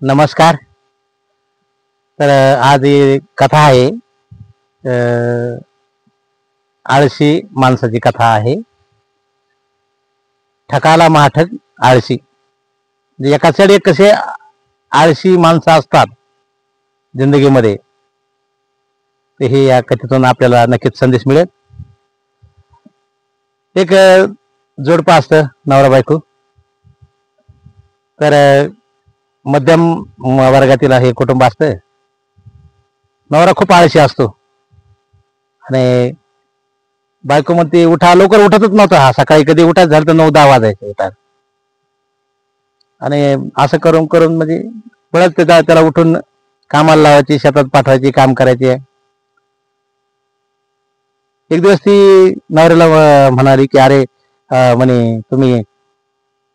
नमस्कार. तर आज ही कथा आहे. आळशी माणसाची कथा आहे. ठकाला माठक आळशी. म्हणजे एकाचड एक कसे आळशी माणसं असतात जिंदगीमध्ये, ते हे या कथेतून आपल्याला नक्कीच संदेश मिळेल. एक जोडपं असतं, नवरा बायको. तर मध्यम वर्गातील हे कुटुंब असतं. नवरा खूप आळशी असतो आणि बायको म्हणते उठा, लवकर उठतच नव्हता हा. सकाळी कधी उठायचं झालं तर 9-10 वाजायचे उठायला. आणि असं करून करून म्हणजे बळच त्याला उठून कामाला लावायची, शेतात पाठवायची, काम करायचे. एक दिवस ती नवऱ्याला म्हणाली की अरे म्हणे तुम्ही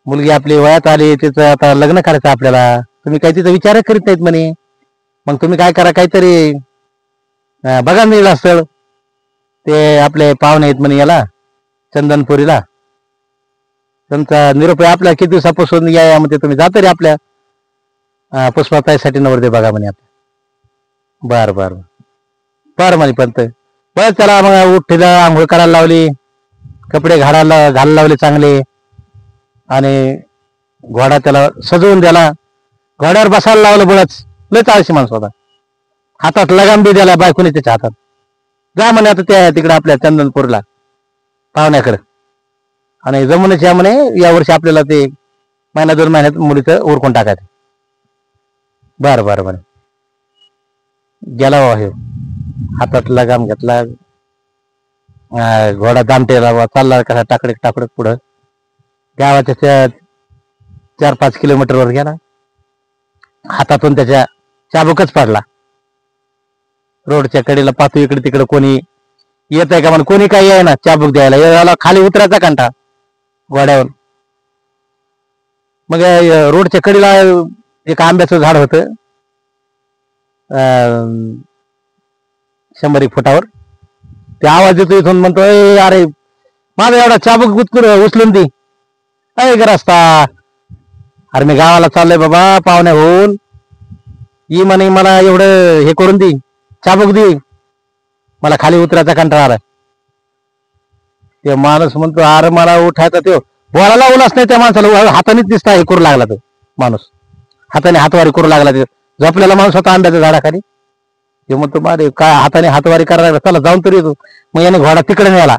मुलगी आपली वयात आली, तिचं आता लग्न करायचं आपल्याला, तुम्ही काही तिचा विचार करीत नाहीत म्हणे. मग तुम्ही काय करा, काहीतरी बघा मिळलं स्थळ. ते आपले पाहुणे आहेत म्हणे याला चंदनपुरीला, त्यांचा निरोप आहे आपल्या, किती दिवसापासून या म्हणजे तुम्ही जा तरी आपल्या पुष्पाताईसाठी नवरदेव बघा म्हणे आपल्या. बर बर बर म्हणे पंत. बरं त्याला मग उठीला आंघोळ करायला लावली, कपडे घालायला लावले चांगले, आणि घोडा त्याला सजवून द्याला. घोड्यावर बसायला लावलं बळच. लय आळशी माणूस होता. हातात लगाम बी द्याला बायकोने त्याच्या हातात. जा म्हणे आता त्या तिकडे आपल्या चंदनपूरला पाहुण्याकडे, आणि जमुनेच्या म्हणे यावर्षी आपल्याला ते 1-2 महिन्यात मुलीचं उरकून टाकायचं. बरं बरं बरं गेला बाबा. हे हातात लगाम घेतला, घोडा दामटेला चालला कसा टाकडे टाकडत पुढं. गावाच्या 4-5 किलोमीटरवर गेला. हातातून त्याच्या चाबूकच पडला. रोडच्या कडेला पाहतो इकडे तिकडे कोणी येत आहे का म्हणून. कोणी काही आहे ना चाबूक द्यायला. याला खाली उतरायचा कंटा घोड्यावर. मग रोडच्या कडेला एक आंब्याचं झाड होतं 100-1 फुटावर. ते आवाज येतो इथून, म्हणतो अरे माझा एवढा चाबूक उचलून दे. अरे रस्ता, अरे मी गावाला चाललोय बाबा पाहुण्या होऊन, ही म्हणे मला एवढं हे करून दे, चाबूक दे, मला खाली उतरायचा कंटाळा आलाय. ते माणूस म्हणतो अरे मला उठायचा. तो बोलायला उलास नाही त्या माणसाला, हातानेच दिसता हे करू लागला. तो माणूस हाताने हातवारी करू लागला. ते झोपलेला माणूस होता आंब्याच्या झाडाखाली. ते म्हणतो अरे काय हाताने हातवारी करायला लागला, चला जाऊन तरी येतो. मग याने घोडा तिकडे नेला.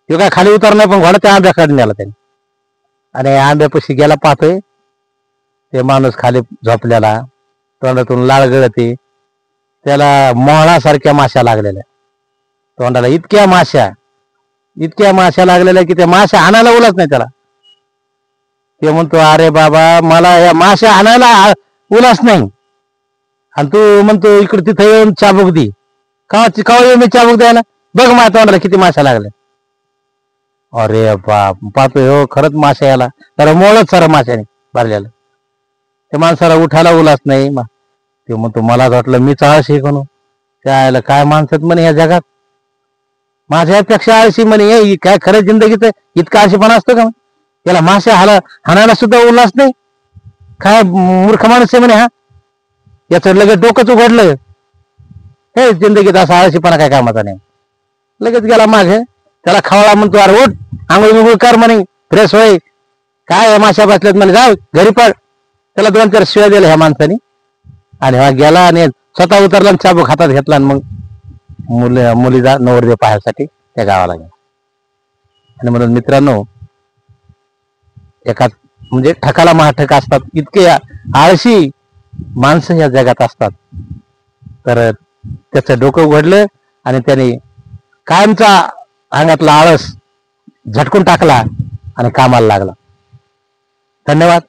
तो काय खाली उतर नाही, पण घोडा त्या आंब्याकडे नेला त्याने. आणि आंब्यापाशी गेला, पाहतोय ते माणूस खाली झोपलेला, तोंडातून लाळ गळते. त्याला मोहळासारख्या माश्या लागलेल्या तोंडाला. इतक्या माश्या लागलेल्या की त्या माश्या आणायला उलाच नाही त्याला. ते म्हणतो अरे बाबा मला या माश्या आणायला उलास नाही, आणि तू म्हणतो इकडे तिथे येऊन चाबूक दे. का येऊ मी चाबूक द्यायला? बघ माझ्या तोंडाला किती माश्या लागल्या. अरे बाप, पाहतोय हो खरंच माश्या याला तर मोळच सारं माश्याने भरलेलं. त्या माणसाला उठायला उलास नाही. ते म्हणतो मला वाटलं मीच आळशी कोण. त्याला काय माणसात म्हणे या जगात, माझ्यापेक्षा आळशी म्हणे. काय खरं जिंदगीच इतका आळशीपणा असतो का? त्याला माश्या हाणायला सुद्धा उल्हास नाही. काय मूर्ख माणूस आहे म्हणे हा. याचं लगेच डोकंच उघडलं. हे जिंदगीत असा आळशीपणा काय कामाचा नाही. लगेच गेला मागे. त्याला खावळा, म्हणतो अरे उठ, आंघोळ कर म्हणे, फ्रेश होय. काय माश्या बसल्यात म्हणे, जाऊ घरी पड. त्याला 2-4 शिव्या दिल्या ह्या माणसाने, आणि हा गेला आणि स्वतः उतरला, चाबूक हातात घेतला, आणि मग मुलीचा नवरदेव पाहायसाठी त्या गावाला गेला. आणि म्हणून मित्रांनो, एका म्हणजे ठकाला महाठक असतात, इतके आळशी माणसं या जगात असतात. तर त्याचं डोकं उघडलं आणि त्याने कायमचा अंगातला आळस झटकून टाकला आणि कामाला लागला. धन्यवाद.